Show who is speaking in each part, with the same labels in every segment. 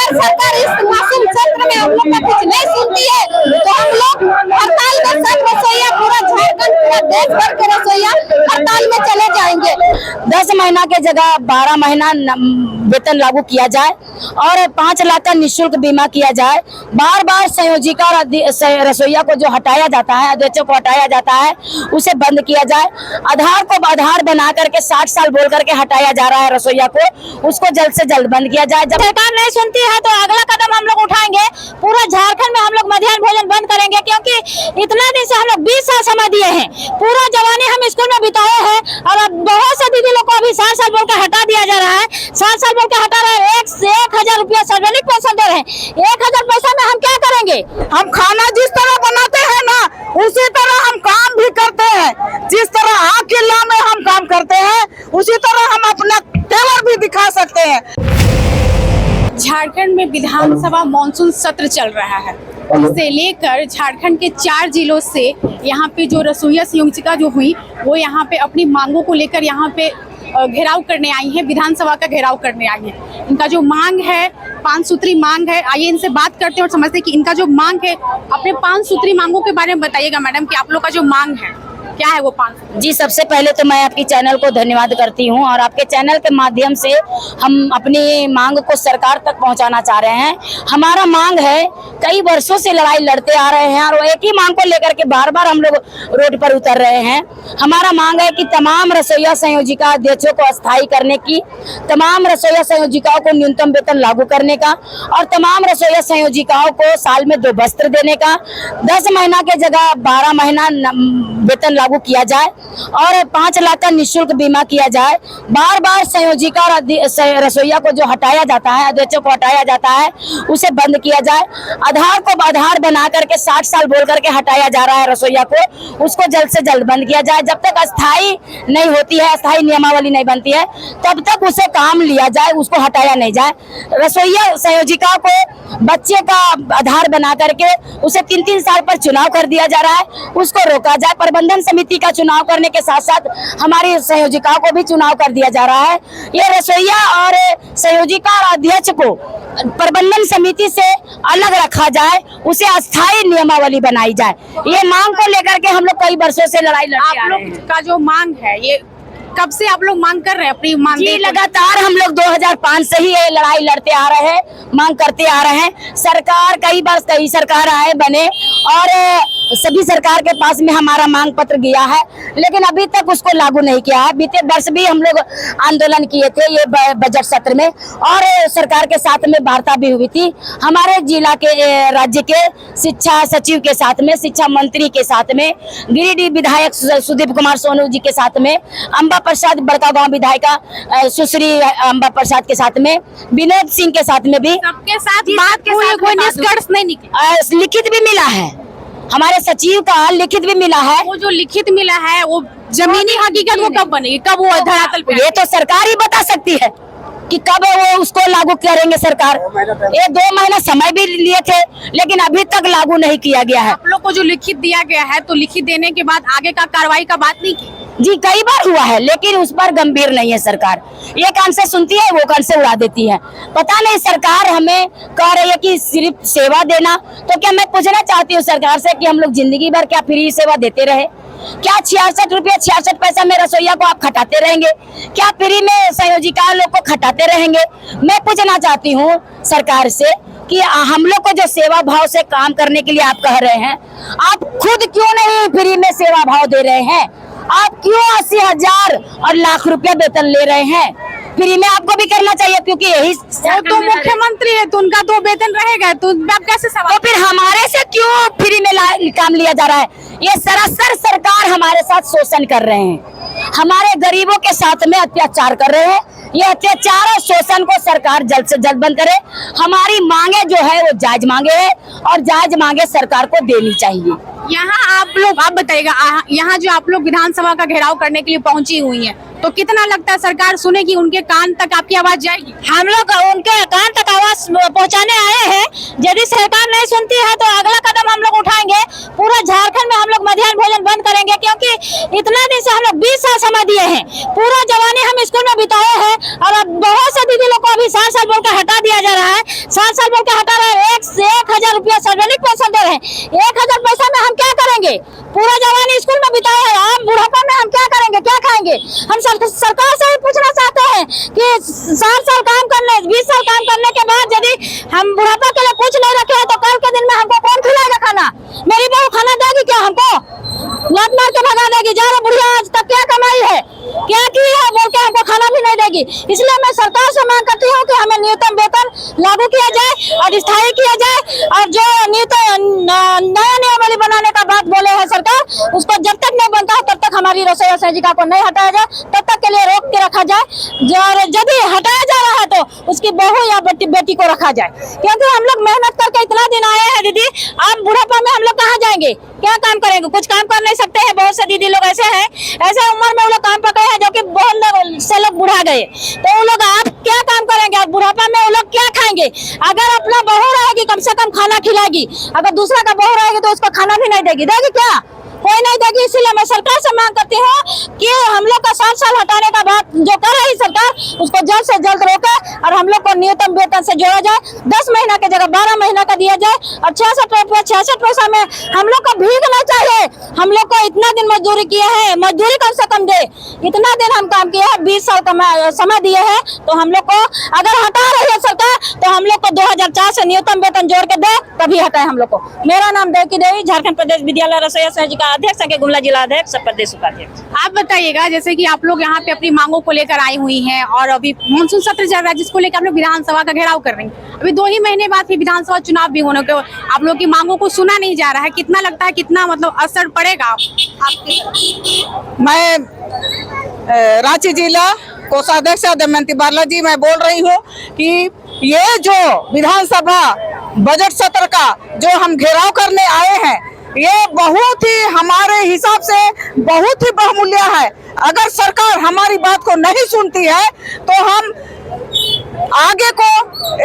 Speaker 1: अगर सरकार इस मासूम क्षेत्र में हम लोग का कुछ नहीं सुनती है तो हम लोग हड़ताल में सब रसोईया पूरा झारखंड पूरा देश भर के रसोईया हड़ताल में चले जाएंगे।
Speaker 2: 10 महीना के जगह 12 महीना वेतन लागू किया जाए और 5 लाख का निःशुल्क बीमा किया जाए। बार बार संयोजिका और रसोईया को जो हटाया जाता है, अध्यक्षों को हटाया जाता है, उसे बंद किया जाए। आधार को आधार बना करके 60 साल बोल करके हटाया जा रहा है रसोईया को, उसको जल्द से जल्द बंद किया जाए। जब
Speaker 1: सरकार नहीं सुनती है तो अगला कदम हम लोग उठाएंगे। पूरा झारखंड में हम लोग मध्याह्न भोजन बंद करेंगे, क्योंकि इतना दिन से हम लोग 20 साल समय दिए हैं, पूरा जवानी हम स्कूल में बिताए हैं और अब बहुत से दीदी लोग को अभी 60 साल बोल के हटा दिया जा रहा है। 60 साल बोल के हटा रहे हैं। 1,000 रुपया सार्वजनिक पेंशन दे रहे हैं। 1,000 पैसा में हम क्या करेंगे?
Speaker 3: हम खाना जिस तरह बनाते हैं ना, उसी तरह हम काम भी करते हैं। जिस तरह आग के ला में हम काम करते हैं, उसी तरह हम अपना तेवर भी दिखा सकते हैं।
Speaker 4: झारखंड में विधानसभा मॉनसून सत्र चल रहा है। इससे लेकर झारखंड के 4 जिलों से यहाँ पे जो रसोईया संयोजिका जो हुई वो यहाँ पे अपनी मांगों को लेकर यहाँ पे घेराव करने आई हैं, विधानसभा का घेराव करने आई हैं। इनका जो मांग है 5 सूत्री मांग है। आइए इनसे बात करते हैं और समझते हैं कि इनका जो मांग है, अपने 5 सूत्री मांगों के बारे में बताइएगा मैडम कि आप लोग का जो मांग है क्या है वो 5?
Speaker 2: जी, सबसे पहले तो मैं आपकी चैनल को धन्यवाद करती हूं और आपके चैनल के माध्यम से हम अपनी मांग को सरकार तक पहुंचाना चाह रहे हैं। हमारा मांग है, कई वर्षों से लड़ाई लड़ते आ रहे हैं और एक ही मांग को लेकर के बार बार हम लोग रोड पर उतर रहे हैं। हमारा मांग है कि तमाम रसोईया संयोजिका अध्यक्षों को अस्थायी करने की, तमाम रसोईया संयोजिकाओं को न्यूनतम वेतन लागू करने का और तमाम रसोईया संयोजिकाओं को साल में 2 वस्त्र देने का, 10 महीना के जगह 12 महीना वेतन लागू किया जाए और 5 लाख का निःशुल्क बीमा किया जाए। बार बार संयोजिका और रसोईया को जो हटाया जाता है, अध्यक्षों को हटाया जाता है, उसे बंद किया जाए। आधार को आधार बना करके 60 साल बोल करके हटाया जा रहा है रसोईया को, उसको जल्द से जल्द बंद किया जाए। जब तक अस्थायी नहीं होती है, अस्थायी नियमावली नहीं बनती है, तब तक उसे काम लिया जाए, उसको हटाया नहीं जाए। रसोईया संयोजिका को बच्चे का आधार बना करके उसे 3-3 साल पर चुनाव कर दिया जा रहा है, उसको रोका जाए। प्रबंधन समिति का चुनाव करने के साथ साथ हमारी संयोजिकाओं को भी चुनाव कर दिया जा रहा है। ये रसोईया और संयोजिका और अध्यक्ष को प्रबंधन समिति से अलग रखा जाए, उसे अस्थायी नियमावली बनाई जाए। ये मांग को लेकर के हम लोग कई वर्षों से लड़ाई लड़ते आ रहे हैं।
Speaker 4: आप लोग का जो मांग है ये कब से आप लोग मांग कर रहे हैं अपनी मांग?
Speaker 2: जी, लगातार हम लोग 2005 से ही ये लड़ाई लड़ते आ रहे हैं, मांग करते आ रहे हैं। सरकार कई सरकार आए बने और सभी सरकार के पास में हमारा मांग पत्र गया है, लेकिन अभी तक उसको लागू नहीं किया है। बीते वर्ष भी हम लोग आंदोलन किए थे ये बजट सत्र में और सरकार के साथ में वार्ता भी हुई थी। हमारे जिला के, राज्य के शिक्षा सचिव के साथ में, शिक्षा मंत्री के साथ में, गिरिडीह विधायक सुदीप कुमार सोनू जी के साथ में, अम्बा प्रसाद बड़का गांव विधायिका सुश्री अम्बा प्रसाद के साथ में, विनोद सिंह के साथ में भी
Speaker 4: सबके साथ बात के साथ कोई निष्कर्ष नहीं निकला।
Speaker 2: लिखित भी मिला है, हमारे सचिव का लिखित भी मिला है।
Speaker 4: वो जो लिखित मिला है वो जमीनी हकीकत वो कब बनेगी, कब वो धरातल पे?
Speaker 2: ये तो सरकार ही बता सकती है कि कब वो उसको लागू करेंगे। सरकार ये 2 महीना समय भी लिए थे, लेकिन अभी तक लागू नहीं किया गया है।
Speaker 4: आप लोग को जो लिखित दिया गया है तो लिखित देने के बाद आगे का कार्रवाई का बात नहीं की?
Speaker 2: जी, कई बार हुआ है, लेकिन उस पर गंभीर नहीं है सरकार। ये कान से सुनती है, वो कान से उड़ा देती है। पता नहीं सरकार हमें कह रही है कि सिर्फ सेवा देना, तो क्या मैं पूछना चाहती हूँ सरकार से कि हम लोग जिंदगी भर क्या फ्री सेवा देते रहे? क्या 66 रुपया 66 पैसा में रसोईया को आप खटाते रहेंगे? क्या फ्री में संयोजिका लोग को खटाते रहेंगे? मैं पूछना चाहती हूँ सरकार से कि हम लोग को जो सेवा भाव से काम करने के लिए आप कह रहे हैं, आप खुद क्यों नहीं फ्री में सेवा भाव दे रहे हैं? आप क्यों 80,000 और लाख रुपया वेतन ले रहे हैं? फ्री में आपको भी करना चाहिए, क्योंकि यही
Speaker 4: तो मुख्यमंत्री है तो उनका तो वेतन रहेगा, तो आप कैसे सवाल?
Speaker 2: तो फिर हमारे से क्यों फ्री में काम लिया जा रहा है? ये सरासर सरकार हमारे साथ शोषण कर रहे हैं, हमारे गरीबों के साथ में अत्याचार कर रहे हैं। ये अत्याचार और शोषण को सरकार जल्द से जल्द बंद करे। हमारी मांगे जो है वो जायज मांगे है और जायज मांगे सरकार को देनी चाहिए।
Speaker 4: यहाँ आप बताइएगा, यहाँ जो आप लोग विधानसभा का घेराव करने के लिए पहुंची हुई हैं, तो कितना लगता है सरकार सुनेगी, उनके कान तक आपकी आवाज जाएगी?
Speaker 1: हम लोग उनके कान तक आवाज पहुंचाने आए हैं। यदि सरकार नहीं सुनती है तो अगला कदम हम लोग उठाएंगे। पूरा झारखंड में हम लोग मध्याह्न भोजन बंद करेंगे, क्योंकि इतना दिन से हम लोग 20 साल समय दिए हैं, पूरा जवानी हम स्कूल में बिताए हैं और अब बहुत से दीदी लोग को अभी 60 साल बोल कर हटा दिया जा रहा है। साल बोल के हटा रहे हैं। 1,000 रुपया सार्वजनिक पेंशन दे रहे हैं। 1,000 पैसा में हम क्या करेंगे? पूरा जवानी स्कूल में बिताए हैं, हम बुढ़ापा में हम क्या करेंगे, क्या खाएंगे? हम सरकार से ही पूछना चाहते हैं कि 7 साल काम करने, 20 साल काम करने के बाद यदि हम बुढ़ापा के लिए कुछ नहीं रखे हैं तो कल के दिन में हमको कौन खिलाएगा खाना? मेरी बहू खाना देगी क्या हमको? लात मार के भगा देगी। जा रहे बुढ़िया आज तक क्या कमाई है, क्या की है बोल के हमको खाना भी नहीं देगी। इसलिए मैं सरकार से मांग करती हूँ कि हमें न्यूनतम वेतन लागू किया जाए और स्थायी किया जाए, और जो नया नियमावली बनाने का बात बोले हैं सरकार, उसको जब तक नहीं बनता है तब तक हमारी रसोईया सहायिका को नहीं हटाया जाए, तब तक के लिए रोक के रखा जाए। यदि हटाया जा रहा है तो उसकी बहू या बेटी को रखा जाए, क्योंकि हम लोग मेहनत करके इतना दिन आए हैं दीदी। अब बुढ़ापा में हम लोग कहाँ जाएंगे, क्या काम करेंगे? कुछ काम कर नहीं सकते हैं। बहुत से दीदी लोग ऐसे हैं, ऐसे उम्र में वो लोग काम पकड़े हैं जो कि बहुत से लोग बुढ़ा गए, तो वो लोग आप क्या काम करेंगे? और बुढ़ापा में वो लोग क्या खाएंगे? अगर अपना बहू रहेगी कम से कम खाना खिलाएगी, अगर दूसरा का बहू रहेगी तो उसको खाना भी नहीं देगी क्या? कोई नहीं देगी। इसीलिए मैं सरकार से मांग करती हूँ कि हम लोग का 7 साल हटाने का बात जो कर रही सरकार, उसको जल्द से जल्द रोके और हम लोग को न्यूनतम वेतन से जोड़ा जाए। 10 महीना की जगह 12 महीना का दिया जाए, और 66 पैसा में हम लोग को भीगना चाहिए। हम लोग को इतना दिन मजदूरी किए हैं, मजदूरी कम से कम दे। इतना दिन हम काम किए हैं, 20 साल का समय दिए हैं, तो हम लोग को अगर हटा रही है सरकार तो हम लोग को 2004 से न्यूनतम वेतन जोड़ के दे, तभी हटाए हम लोग को। मेरा नाम देवकी देवी, झारखंड प्रदेश विद्यालय रसोईया सहायिका अध्यक्ष, गुमला जिला अध्यक्ष, प्रदेश उपाध्यक्ष।
Speaker 4: आप बताइएगा, जैसे कि आप लोग यहाँ पे अपनी मांगों को लेकर आई हुई हैं और अभी मानसून सत्र चल रहा है जिसको लेकर आप लोग विधानसभा का घेराव कर रही हैं। अभी 2 ही महीने बाद ही विधानसभा चुनाव भी होने के, आप लोग की मांगों को सुना नहीं जा रहा है। कितना लगता है, कितना मतलब असर पड़ेगा आपके?
Speaker 3: मैं रांची जिला कोषाध्यक्ष दमयंती बालाजी मैं बोल रही हूँ कि ये जो विधानसभा बजट सत्र का जो हम घेराव करने आए हैं, ये बहुत ही हमारे हिसाब से बहुत ही बहुमूल्य है। अगर सरकार हमारी बात को नहीं सुनती है तो हम आगे को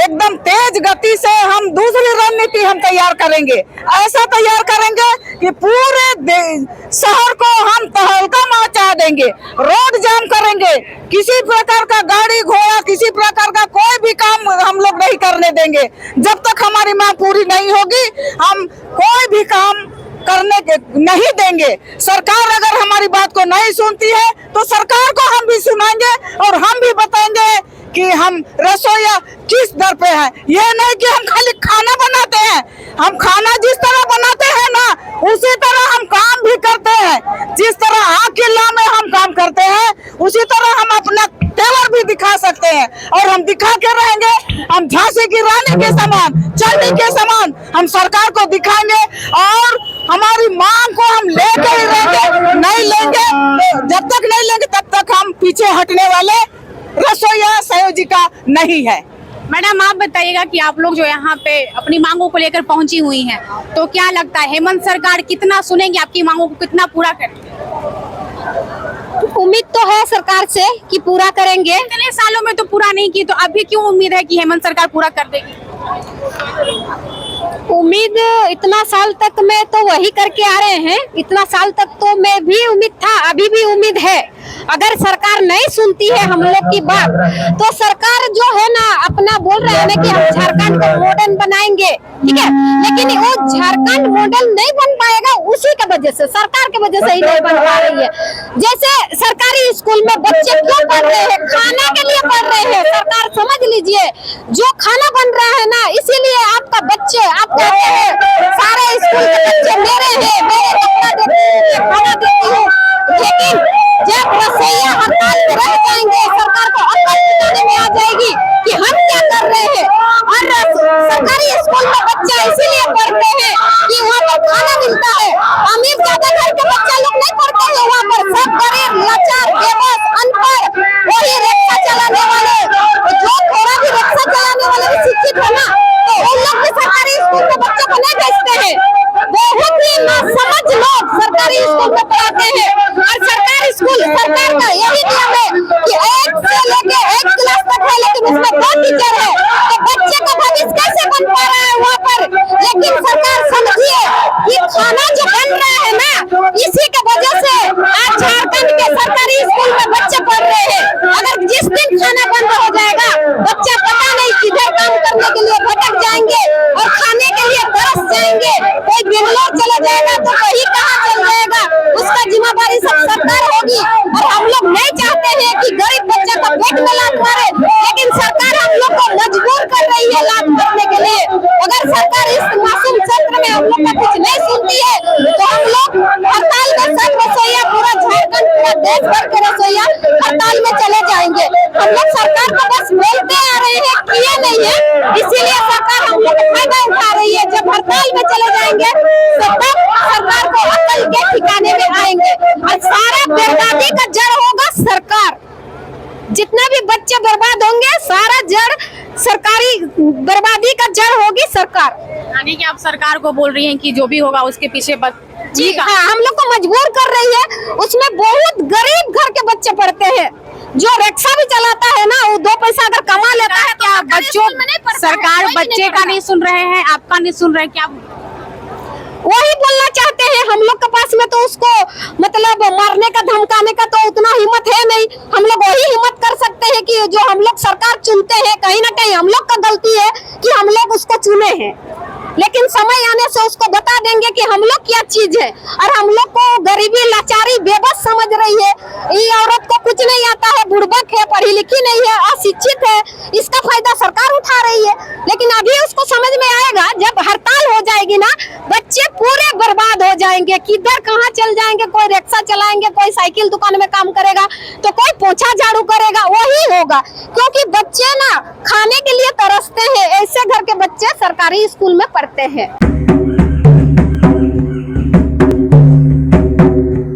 Speaker 3: एकदम तेज गति से हम दूसरी रणनीति हम तैयार करेंगे। ऐसा तैयार करेंगे कि पूरे शहर को हम तहलका मचा देंगे, रोड जाम करेंगे, किसी प्रकार का गाड़ी घोड़ा, किसी प्रकार का कोई भी काम हम लोग नहीं करने देंगे। जब तक हमारी मांग पूरी नहीं होगी हम कोई भी काम करने के नहीं देंगे। सरकार अगर हमारी बात को नहीं सुनती है तो सरकार को हम भी सुनाएंगे और हम भी बताएंगे कि हम रसोईया किस दर पे है। ये नहीं कि हम खाली खाना बनाते हैं, हम खाना जिस तरह बनाते हैं ना उसी तरह हम काम भी करते हैं। जिस तरह आग की लौ में हम काम करते हैं उसी तरह हम अपना तेवर भी दिखा सकते हैं, और हम दिखा के रहेंगे। हम झांसी की रानी के समान, चंडी के समान हम सरकार को दिखाएंगे और हमारी मांग को हम लेके ही रहेंगे। नहीं लेंगे तो जब तक नहीं लेंगे तब तक हम पीछे हटने वाले रसोईया सहायिका नहीं है।
Speaker 4: मैडम आप बताइएगा कि आप लोग जो यहाँ पे अपनी मांगों को लेकर पहुंची हुई हैं, तो क्या लगता है हेमंत सरकार कितना सुनेंगे, आपकी मांगों को कितना पूरा करेंगे?
Speaker 1: उम्मीद तो है सरकार से कि पूरा करेंगे।
Speaker 4: इतने सालों में तो पूरा नहीं की, तो अभी क्यों उम्मीद है कि हेमंत सरकार पूरा कर देगी?
Speaker 1: उम्मीद इतना साल तक में तो वही करके आ रहे हैं, इतना साल तक तो मैं भी उम्मीद था, अभी भी उम्मीद है। अगर सरकार नहीं सुनती है हम लोग की बात तो सरकार जो है ना अपना बोल रहे हैं ना कि हम झारखंड को मॉडर्न बनाएंगे, ठीक है, लेकिन वो झारखंड मॉडल नहीं बन पाएगा उसी की वजह से, सरकार की वजह से ही नहीं बन पा रही है। जैसे सरकारी स्कूल में बच्चे क्यों पढ़ रहे हैं? खाना के लिए पढ़ रहे हैं। सरकार समझ लीजिए, जो खाना बन रहा है ना इसीलिए आपका बच्चे, आप कहते हैं सारे स्कूल के बच्चे मेरे हैं, मेरे कपड़ा देती हूँ, खाना देती हूँ, लेकिन जब रसोईया हड़ताल पे रह जाएंगे सरकार को अक्ल दिखाने में आ जाएगी कि हम क्या कर रहे हैं। और सरकारी स्कूल में बच्चा इसीलिए पढ़ते हैं कि वहाँ पर खाना मिलता है। अमीर ज्यादा घर के बच्चा लोग नहीं पढ़ते हैं वहाँ पर, सब गरीब लाचार बेबस अनपढ़ वही रिक्शा चलाने वाले, जो थोड़ा भी रिक्शा चलाने वाले भी शिक्षित है ना, तो उन लोग भी सरकारी स्कूल में बच्चों को नहीं भेजते हैं। बहुत ही नासमझ लोग सरकारी स्कूल में पढ़ाते हैं। और सरकारी स्कूल सरकार का यही नियम है कि 1 से लेके 8 क्लास तक है, लेकिन उसमें 2 टीचर है, तो बच्चे का भविष्य कैसे बन पा रहा है वहाँ पर। लेकिन सरकार समझिए कि खाना जो बन रहा है ना इसी के वजह से आज झारखंड के सरकारी स्कूल में बच्चे पढ़ रहे हैं। अगर जिस दिन खाना बंद हो जाएगा बच्चा पता नहीं किधर काम करने के लिए बेंगलोर चला जाएगा तो वही कहाँ चल जाएगा, उसका जिम्मेदारी सब सरकार होगी। और हम लोग नहीं चाहते हैं कि गरीब बच्चे को पेट में लात मारे, लेकिन सरकार हम लोग को मजबूर कर रही है लात मारने के लिए। अगर सरकार इस मासूम क्षेत्र में हम लोग का कुछ नहीं सुनती है तो हम लोग हड़ताल में सब रसोइया, पूरा झारखंड, पूरा देश भर के रसोइया हड़ताल में चले जाएंगे। हम लोग सरकार को बस बोलते आ रहे हैं, किए नहीं है, इसीलिए सरकार हम लोग को फायदा उठा रही है। जब हड़ताल में चले जाएंगे तो तब सरकार को अकल के ठिकाने में आएंगे और सारा बर्बादी का जड़ होगा सरकार। जितना भी बच्चे बर्बाद होंगे, सारा जड़ सरकारी बर्बादी का जड़ होगी सरकार।
Speaker 4: यानी कि आप सरकार को बोल रही हैं कि जो भी होगा उसके पीछे
Speaker 1: जी हाँ, हम लोग को मजबूर कर रही है। उसमें बहुत गरीब घर के बच्चे पढ़ते हैं, जो रिक्शा भी चलाता है ना, वो 2 पैसा अगर कमा लेता है
Speaker 4: क्या बच्चों, सरकार बच्चे का नहीं सुन रहे हैं, आपका नहीं सुन रहे, क्या
Speaker 1: वही बोलना चाहते हैं। हम लोग के पास में तो उसको मतलब मारने का, धमकाने का तो उतना हिम्मत है नहीं। हम लोग वही हिम्मत कर सकते हैं कि जो हम लोग सरकार चुनते हैं, कहीं ना कहीं हम लोग का गलती है कि हम लोग उसको चुने हैं, लेकिन समय आने से उसको बता देंगे कि हम लोग क्या चीज है। और हम लोग को गरीबी, लाचारी, बेबस समझ रही है। ये औरत को कुछ नहीं आता है, बुड़बक है, पढ़ी लिखी नहीं है, अशिक्षित है, इसका फायदा सरकार उठा रही है। लेकिन अभी उसको समझ में आएगा जब हड़ताल हो जाएगी ना, बच्चे पूरे बर्बाद हो जाएंगे। किधर कहाँ चल जाएंगे, कोई रिक्शा चलाएंगे, कोई साइकिल दुकान में काम करेगा, तो कोई पोछा झाड़ू करेगा, वही होगा। क्योंकि बच्चे ना खाने के लिए तरसते हैं। ऐसे घर के बच्चे सरकारी स्कूल में पढ़ते हैं।